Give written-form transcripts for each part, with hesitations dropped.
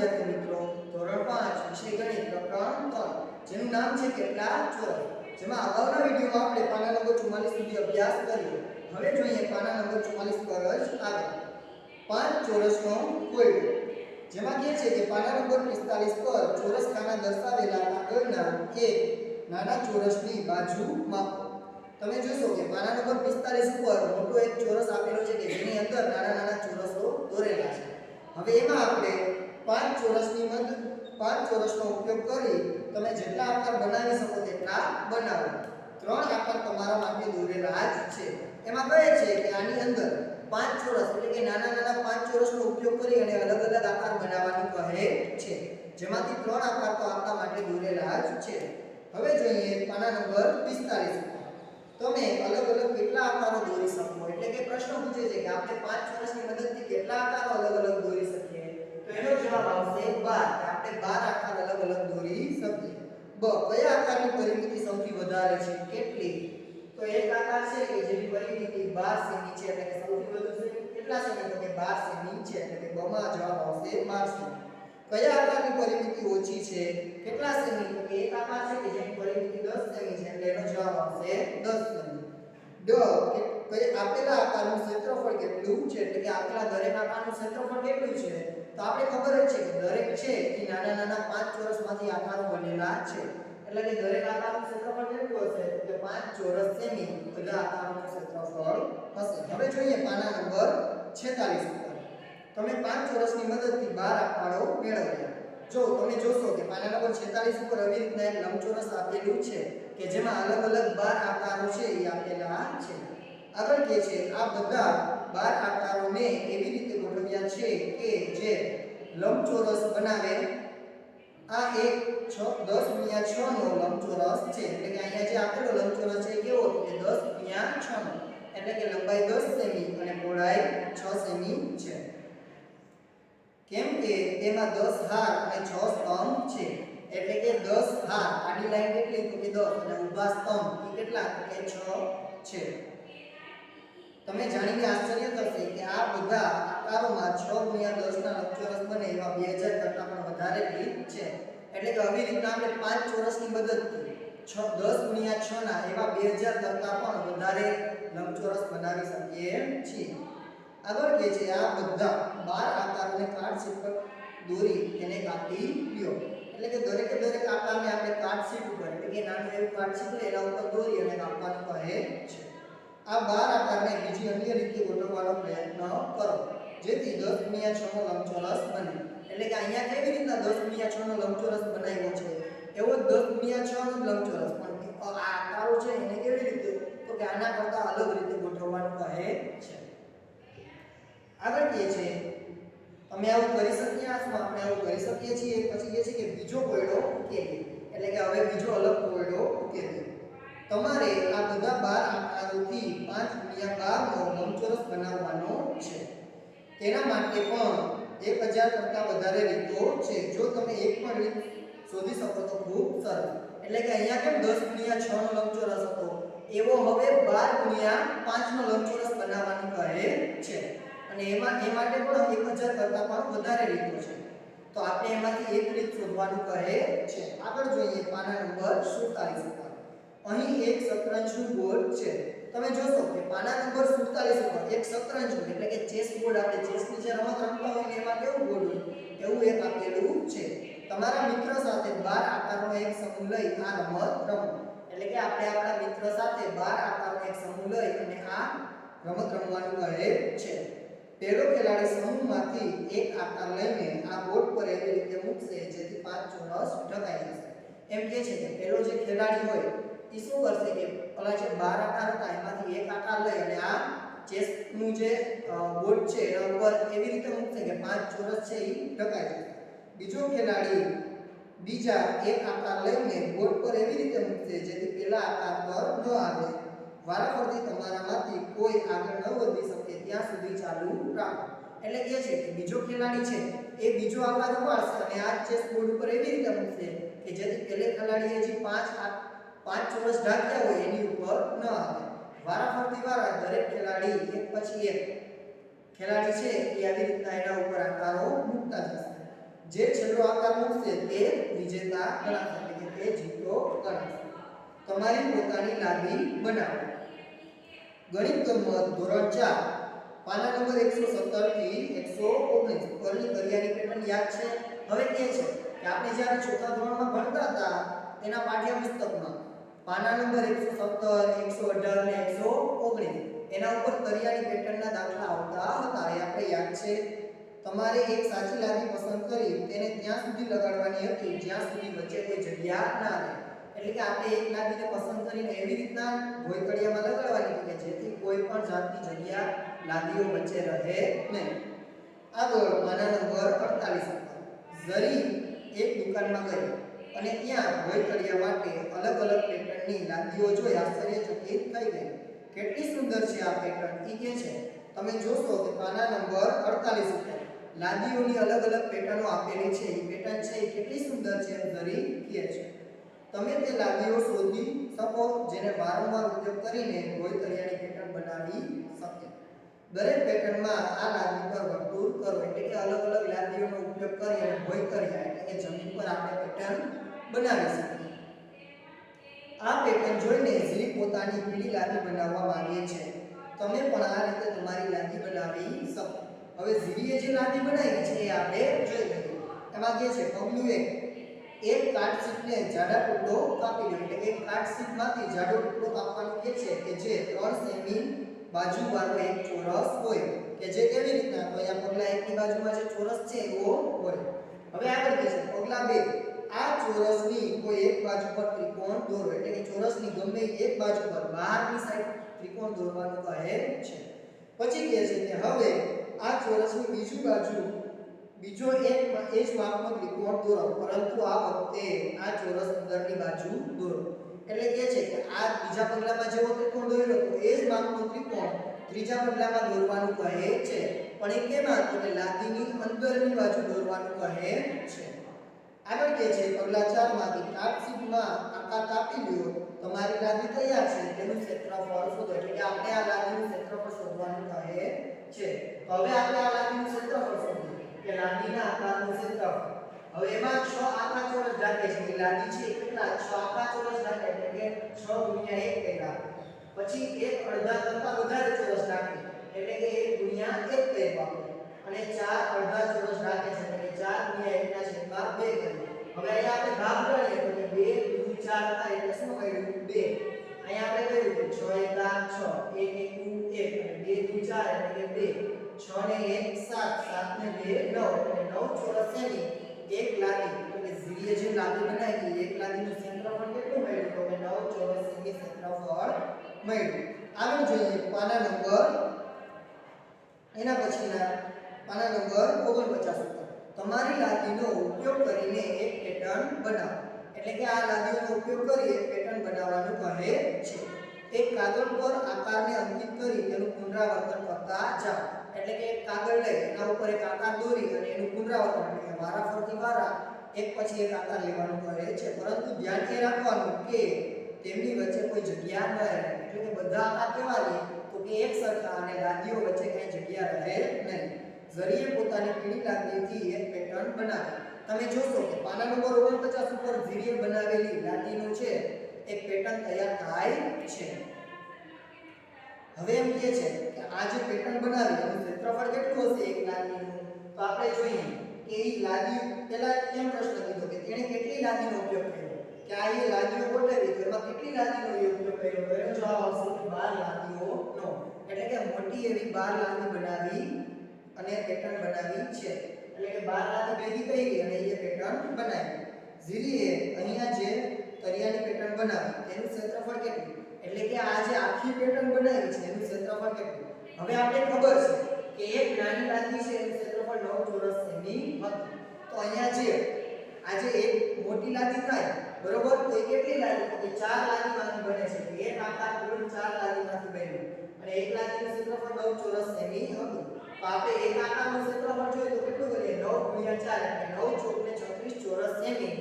વિદ્યાર્થી મિત્રો, ધોરણ 5 વિષય ગણિત પ્રકરણ 3 જેનું નામ છે કેટલા ચોરસ, જેમાં અગાઉના વિડિયોમાં આપણે પાના નંબર 44 સુધી અભ્યાસ કર્યો. હવે જોઈએ પાના નંબર 44 પર જ આગળ. પાંચ ચોરસનો કોયડો, જેમાં કહે છે કે પાના નંબર 45 પર ચોરસ ખાના દર્શાવેલા આગળના એક નાના ચોરસની બાજુ માપો. તમે જોશો કે પાના નંબર 45 ઉપર મોટો એક ચોરસ આપેલો છે કે જેની અંદર નાના નાના ચોરસો દોરેલા છે. હવે એમાં આપણે પાંચ ચોરસનો ઉપયોગ કરી તમે જેટલા આકાર બનાવી શકો તેટલા બનાવો. ત્રણ આકાર તમારા માટે દોરેલા જ છે. એમાં કહે છે કે આની અંદર પાંચ ચોરસ એટલે કે નાના નાના પાંચ ચોરસનો ઉપયોગ કરી અને અલગ અલગ આકાર બનાવવાનું કહે છે, જેમાંથી ત્રણ આકાર તો આપણા માટે દોરેલા જ છે. હવે જોઈએ પાના નંબર 45. તમે અલગ અલગ કેટલા આકારો દોરી શકો, એટલે કે પ્રશ્ન પૂછે છે કે આપણે પાંચ ચોરસની મદદથી કેટલા આકારો અલગ અલગ દોરી શકીએ, તો એનો જવાબ આવશે 12. આપણે 12 આકાર અલગ અલગ દોરી શકીએ. કયા આકારની પરિમિતિ સૌથી વધારે છે, કેટલી? તો એક આકાર છે કે જેની પરિમિતિ 12 સેમી છે, એટલે કે સૌથી વધુ છે કેટલા સેમી, તો કે 12 સેમી છે, એટલે કે બ માં જવાબ આવશે 12 સેમી. કયા આકારની પરિમિતિ ઓછી છે, કેટલા સેમી, તો કે એક આકાર છે કે જેની પરિમિતિ 10 સેમી છે, એટલે એનો જવાબ આવશે 10 સેમી. કે આપેલા આકારનું ક્ષેત્રફળ કેટલું છે, એટલે કે આપેલા દરેક આકારનું ક્ષેત્રફળ કેટલું છે, તો આપણે ખબર જ છે કે દરેક છે એ નાના નાના પાંચ ચોરસમાંથી આકારો બનેલા છે, એટલે કે દરેક આકારનું ક્ષેત્રફળ કેટલું હશે, તો કે 5 ચોરસ સેમી બધા આકારોનું ક્ષેત્રફળ હશે. હવે જોઈએ પાના નંબર 46 ઉપર. તમે પાંચ ચોરસની મદદથી 12 આકારો મેળવ્યા. જો તમે જોશો કે પાના નંબર 46 ઉપર આવી રીતના એક લંબચોરસ આપેલું છે કે જેમાં અલગ અલગ 12 આકારો છે એ આપેલા છે. આગળ કે છે આ બધા 12 આકારોને એવી રીતે ગોઠવ્યા છે કે જે લંબચોરસ બનાવે. આ એક 10 * 6 નો લંબચોરસ છે, એટલે કે અહીંયા જે આપેલો લંબચોરસ છે કેવો, તો કે 10 * 6 નો, એટલે કે લંબાઈ 10 સેમી અને પહોળાઈ 6 સેમી છે. કેમ કે તેમાં 10 હાર અને 6 સ્તંભ છે, એટલે કે 10 હાર આડી લાઈન કેટલી, તો કે 10, અને ઊભા સ્તંભ એ કેટલા, તો કે 6 છે. તમે જાણીને આશ્ચર્ય થશે કે આ બધા આકારોમાં 6 * 10 ના લંબચોરસ બને એવા 2000 કરતાં પણ વધારે રીત છે. એટલે કે આવી રીતના આપણે પાંચ ચોરસની મદદથી 10 * 6 ના એવા 2000 કરતાં પણ વધારે લંબચોરસ બનાવી શકીએ છીએ. આગળ કે છે આ બધા 12 આકારોને કાર્ડશીટ પર દોરી તેને કાપી લ્યો. એટલે કે દરેકે દરેક આકારને આપણે કાર્ડશીટ ઉપર, એટલે કે નાનું એવું કાર્ડશીટ લઈ એના ઉપર દોરી અને કાપવાનું કહે છે. આ 12 આકારને બીજી અન્ય રીતે ગોઠવવાનો પ્રયત્ન કરો જેથી 10 * 6 નો લંબચોરસ બને. એટલે કે અહીંયા કેવી રીતના 10 * 6 નો લંબચોરસ બનાવ્યો છે એવો 10 * 6 નો લંબચોરસ, પણ આ આકારો છે એને કેવી રીતે, તો કે આના કરતાં અલગ રીતે ગોઠવવાનું કહે છે. આગળ કહે છે અમે આવું કરી શકીએ, આપણે આવું કરી શકીએ છીએ. પછી કહે છે કે બીજો કોયડો ઉકેલીએ, એટલે કે હવે બીજો અલગ કોયડો ઉકેલીએ. તમારે આ બધા 12 આકારોથી 5 * 12 નો લંબચોરસ બનાવવાનો છે. તેના માટે પણ 1000 કરતાં વધારે રીતો છે. જો તમે એક પણ રીત શોધી શકો તો ખૂબ સરસ. એટલે કે અહીંયા કેમ 10 * 6 નો લંબચોરસ હતો એવો હવે 12 * 5 નો લંબચોરસ બનાવવાનું કહે છે, અને એ માટે પણ 1000 કરતાં પણ વધારે રીતો છે. તો આપણે એમાંથી એક રીત શોધવાનું કહે છે. આગળ જોઈએ પાના નંબર 47 ઉપર. અહીં એક શતરંજનું બોર્ડ છે. તમે જોશો કે પાના નંબર 47 ઉપર એક શતરંજનું, એટલે કે ચેસ બોર્ડ, આપણે ચેસની જે રમત રમતા હોય ને એમાં કેવું બોર્ડ હોય એવું એક આપેલું છે. તમારા મિત્ર સાથે 12 આકારનો એક સમૂહ લઈ આ રમત રમો. એટલે કે આપણે આપણા મિત્ર સાથે 12 આકારનો એક સમૂહ લઈ અને આ રમત રમવાનું કહે છે. પહેલો ખેલાડી સમૂહમાંથી એક આકાર લઈને આ બોર્ડ પર એવી રીતે મૂકશે જેથી 5 ચોરસ ઢકાઈ જશે. એમ કહે છે કે પહેલો જે ખેલાડી હોય એ શું કરશે કે પેલા જે 12 આકાર હતા એમાંથી એક આકાર લઈ અને આ ચેસનું જે બોર્ડ છે એના ઉપર એવી રીતે મૂકશે કે 5 ચોરસ છે એ ઢકાઈ જશે. બીજો ખેલાડી બીજા એક આકાર લઈને બોર્ડ પર એવી રીતે મૂકશે જેથી પેલા આકાર પર ન આવે. વારાફરતી તમારામાંથી કોઈ આગળ ન વધી શકે ત્યાં સુધી ચાલુ રાખો. એટલે કહે છે કે બીજો ખેલાડી છે એ બીજો આકાર ઉપાડશે અને આ ચેસ બોર્ડ ઉપર એવી રીતે મૂકશે કે જેથી પેલે ખેલાડીએ જે 5 ચોરસ ઢાંક્યા હોય એની ઉપર ન આવે. વારાફરતી વારા દરેક ખેલાડી એક પછી એક ખેલાડી છે એ આવી રીતના એના ઉપર આકારો મૂકતા જશે. જે છેલ્લો આકાર મૂકશે તે વિજેતા ગણાશે, એટલે કે તે જીતો ગણાશે. તમારી પોતાની લાદી બનાવો. ગણિત ગમ્મત ધોરણ 4 પાના નંબર 117 થી 119 પરની કરિયાની પેટર્ન યાદ છે? હવે કે છે કે આપણે જ્યારે ચોથા ધોરણમાં ભણતા હતા તેના પાઠ્યપુસ્તકમાં પાના નંબર 117, 118 અને 119 એના ઉપર કરિયાની પેટર્નના દાખલા આવતા હતા. એ આપણે યાદ છે. તમારે એક સાચી લાદી પસંદ કરી તેને ત્યાં સુધી લગાડવાની હતી જ્યાં સુધી વચ્ચે કોઈ જગ્યા ના રહે. એટલે કે આપણે એક લાદીને પસંદ કરીને એવી રીતના ભોંયતળિયામાં લગાડવાની કે જેથી કોઈ પણ જાતની જગ્યા લાદીઓ વચ્ચે રહે નહીં. આગળ પાના નંબર 48 ઝરી એક દુકાનમાં ગઈ અને ત્યાં ભોંયતળિયા માટે અલગ અલગ પેટર્નની લાદીઓ જોઈ આશ્ચર્યચકિત થઈ ગઈ. કેટલી સુંદર છે આ પેટર્ન, ઈ કે છે. તમે જોશો કે પાના નંબર 48 ઉપર લાદીઓની અલગ અલગ પેટર્નો આપેલી છે. એ પેટર્ન છે એ કેટલી સુંદર છે એમ ઝરી કહે છે. તમે તે લાદીઓ શોધી શકો જેને વારંવાર ઉપયોગ કરીને ભોંયતળિયાની પેટર્ન બનાવી શકે. દરેક પેટર્નમાં આ લાદી પર વર્તુળ કરો, એટલે કે અલગ અલગ લાદીઓનો ઉપયોગ કરી અને ભોંયતળિયા એટલે કે જમીન પર આપણે પેટર્ન બનાવી શકીએ. આ પેટર્ન જોઈને ઝરી પોતાની પીળી લાદી બનાવવા માંગે છે. તમે પણ આ રીતે તમારી લાદી બનાવી શકો. હવે ઝરીએ જે લાદી બનાવી છે એ આપણે જોઈ લઈએ. એમાં કે છે પગલું 1 એક કાર્ડશીટને જાડા ટુકડો કાપી લો, એટલે કે એક કાર્ડશીટમાંથી જાડો ટુકડો કાપવાનું કે છે કે જે 3 સેમી બાજુવાળો એક ચોરસ હોય કે જે કેવી રીતના તો અહીંયા પગલા 1 ની બાજુમાં જે ચોરસ છે એવો હોય. હવે આગળ કે છે પગલા 2 આ ચોરસની કોઈ એક બાજુ પર ત્રિકોણ દોરો, એટલે કે ચોરસની ગમે એક બાજુ પર બહારની સાઈડ ત્રિકોણ દોરવાનું કહે છે. પછી કહે છે કે હવે આ ચોરસની બીજી બાજુ બીજો એક એ જ માપનો ત્રિકોણ દોરો, પરંતુ આ વખતે આ ચોરસ અંદરની બાજુ દોરો. એટલે કહે છે કે આ બીજા પગલામાં જેવો ત્રિકોણ દોર્યો તો એ જ માપનો ત્રિકોણ ત્રીજા પગલામાં દોરવાનું કહે છે. પણ એ કેમાં તો કે લાદીની અંદરની બાજુ દોરવાનું કહે છે. આગળ કહે છે પગલા 4 માંથી કાર્ડશીટમાં આકાર કાપી લ્યો. તમારી લાદી તૈયાર છે, તેનું ક્ષેત્રફળ શોધો, એટલે કે આપણે આ લાદીનું ક્ષેત્રફળ શોધવાનું કહે છે. તો હવે આપણે આ લાદીનું ક્ષેત્રફળ શોધીએ કે લાદીના આકારનું ક્ષેત્રફળ. હવે એમાં 6 આખા ચોરસ રાખે છે. એ લાદી છે કેટલા 6 આખા ચોરસ રાખે, એટલે કે 6 ગુણ્યા 1 કર્યા. પછી એક અડધા કરતા વધારે ચોરસ રાખે, એટલે કે 1 ગુણ્યા 1 કર્યા. અને 4 અડધા ચોરસ રાખે છે, એટલે કે 4 ગુણ્યા 1 ના છેદમાં 2 કરીએ. હવે અહીંયા આપણે ભાગ ગણીએ તો કે 2 2 4 થાય એટલે શું કર્યું 2. અહીંયા આપણે કહ્યું કે 6 એકા 6 1 એકુ 1 અને 2 2 4 એટલે કે 2 6 ને 1 7 7 ને 2 9 એટલે 9 ચોરસ સેમી એક લાદી, એટલે કે ઝરીએ જે લાદી બનાવી એક લાદીનું ક્ષેત્રફળ કેટલું મળ્યું તો કે 9 ચોરસ સેમી ક્ષેત્રફળ મળ્યું. આગળ જોઈએ પાના નંબર એના પછીના પાના નંબર 49 ઉપર તમારી લાદીનો ઉપયોગ કરીને એક પેટર્ન બનાવો, એટલે કે આ લાદીઓનો ઉપયોગ કરી એક પેટર્ન બનાવવાનું કહે છે. એક કાગળ પર આકારને અંકિત કરી તેનું પુનરાવર્તન કરતા જાઓ, એટલે કે એક કાગળ લઈ એના ઉપર એક આકાર દોરી અને એનું પુનરાવર્તન એટલે કે વારાફરતી વારા એક પછી એક આકાર લેવાનું કહે છે. પરંતુ ધ્યાન એ રાખવાનું કે તેમની વચ્ચે કોઈ જગ્યા ન રહે, એટલે કે બધા આકાર કેવા રહે તો કે એક સરખા અને લાદીઓ વચ્ચે કઈ જગ્યા રહે નહીં. ઝરીએ પોતાની પીળી લાદીથી એક પેટર્ન બનાવી. તમે જોશો કે પાના નંબર 49 ઉપર ઝરીએ બનાવેલી લાદીનું છે એક પેટર્ન તૈયાર થાય છે. હવે એમ કહે છે કે આ જે પેટર્ન બનાવી એનું ક્ષેત્રફળ કેટલું હશે એક લાદીનું, તો આપણે જોઈએ કે એ લાદી પહેલા કેમ પ્રશ્ન કીધો કે તેણે કેટલી લાદીનો ઉપયોગ કર્યો, કે આ એ લાદીઓ ગોઠવી તો એમાં કેટલી લાદીનો ઉપયોગ કર્યો તો એનો જવાબ આવશે 12 લાદીઓનો. એટલે કે મોટી એવી 12 લાદી બનાવી અને પેટર્ન બનાવી છે, એટલે કે 12 લાદી ભેગી કરી અને એ પેટર્ન બનાવી. ઝરીએ અહીંયા જે કરિયાની પેટર્ન બનાવી તેનું ક્ષેત્રફળ કેટલું, એટલે કે આ જે આખી પેટર્ન બનાવી છે એનું ક્ષેત્રફળ કેટલું. હવે આપણે ખબર છે કે એક નાની લાદી છે એનું ક્ષેત્રફળ 9 ચોરસ સેમી હતું. તો અહીંયા જે આજે એક મોટી લાદી થાય બરોબર, તો એ કેટલી લાદી તો કે 4 લાદીમાંથી બને છે. એક આકાર કુલ 4 લાદીમાંથી બન્યું અને એક લાદીનું ક્ષેત્રફળ 9 ચોરસ સેમી હતું. તો આપણે એક આકારનું ક્ષેત્રફળ જોઈએ તો કેટલું કરીએ 9 ગુણ્યા 4 એટલે 9 ચોક ને 36 ચોરસ સેમી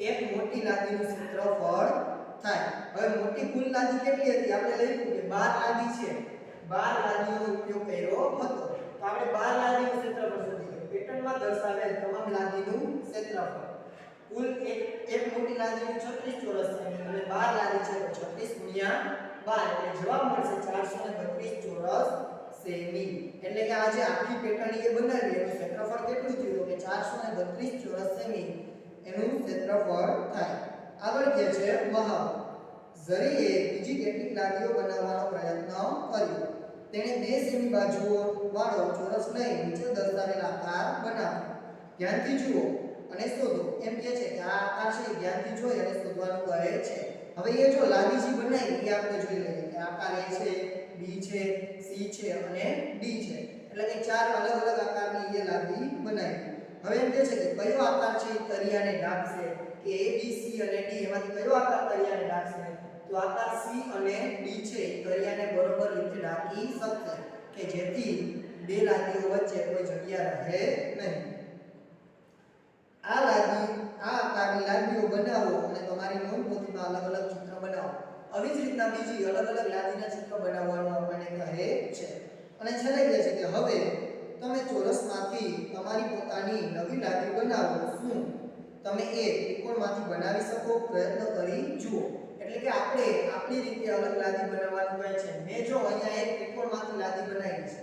એક મોટી લાદીનું ક્ષેત્રફળ થાય. હવે મોટી કુલ લાદી કેટલી હતી આપણે લખ્યું કે 12 લાદી છે, 12 લાદીનો ઉપયોગ કર્યો હતો. તો આપણે 12 લાદીનું ક્ષેત્રફળ શોધીએ. પેટર્નમાં દર્શાવેલ તમામ લાદીનું ક્ષેત્રફળ. કુલ એક મોટી લાદીનું 36 ચોરસ સેમી અને 12 લાદી છે તો 36 ગુણ્યા 12 એટલે જવાબ મળશે 432 ચોરસ સેમી. એટલે કે આ જે આખી પેટર્ન એ બનાવી એનું ક્ષેત્રફળ કેટલું થયું તો કે 432 ચોરસ સેમી એનું ક્ષેત્રફળ થાય. આગળ કે છે મહાવરો. ઝરીએ બીજી કેટલીક લાદીઓ બનાવવાનો પ્રયત્ન કર્યો. તેણે 2 સેમી બાજુઓ વાળો ચોરસ લઈ નીચે દર્શાવેલ આકાર બનાવ્યો. ધ્યાનથી જુઓ અને શોધો. એમ કહે છે કે આ આકાર છે એ ધ્યાનથી જોઈ અને શોધવાનું કહે છે. હવે એ જો લાદી જે બનાવી એ આપણે જોઈ લઈએ કે આકાર A છે, B છે, C છે અને D છે. એટલે કે 4 અલગ અલગ આકારની એ લાદી બનાવી. હવે એમ કહે છે કે કયો આકાર છે એ તળિયાને ઢાંકશે કે A, B, C અને D એમાંથી કયો આકાર તળિયાને ઢાંકશે? તો આકાર C અને D છે એ તળિયાને બરોબર રીતે ઢાંકી શકશે કે જેથી બે લાદીઓ વચ્ચે કોઈ જગ્યા રહે નહીં. આ આકારની લાદીઓ બનાવો અને તમારી નોટબુકમાં અલગ અલગ ચિત્ર બનાવો. આવી જ રીતના બીજી અલગ અલગ લાદીના ચિત્ર બનાવવાનું આપણને કહે છે. અને છેલ્લે કહે છે કે હવે તમે ચોરસમાંથી તમારી પોતાની નવી લાદી બનાવો. શું તમે એ ત્રિકોણમાંથી બનાવી શકો? પ્રયત્ન કરી જુઓ. એટલે કે આપણે આપણી રીતે અલગ લાદી બનાવવાનું કહે છે. મેં જો અહીંયા એક ત્રિકોણમાંથી લાદી બનાવી છે.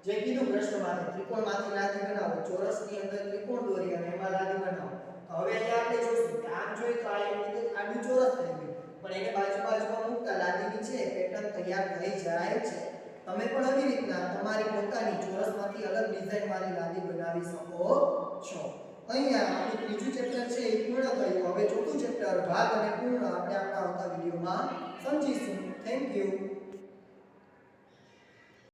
જે કીધું પ્રશ્નમાંથી ત્રિકોણમાંથી લાદી બનાવો. ચોરસની અંદર ત્રિકોણ દોરી અને એમાં લાદી બનાવો. હવે અહીંયા આપણે જોશું કે આમ જોઈએ તો આ એક રીતે આડું ચોરસ થઈ ગયું. પણ એને બાજુમાં મૂકતા લાદીની છે પેટર્ન તૈયાર થઈ જાય છે. તમે પણ આવી રીતના તમારી પોતાની ચોરસમાંથી અલગ ડિઝાઇન વાળી લાદી બનાવી શકો છો. અહીંયા આપણું ત્રીજું ચેપ્ટર છે એ પૂર્ણ થયું. હવે ચોથું ચેપ્ટર ભાગ અને પૂર્ણ આપણે આપણા આવતા વિડિયોમાં સમજીશું. Thank you.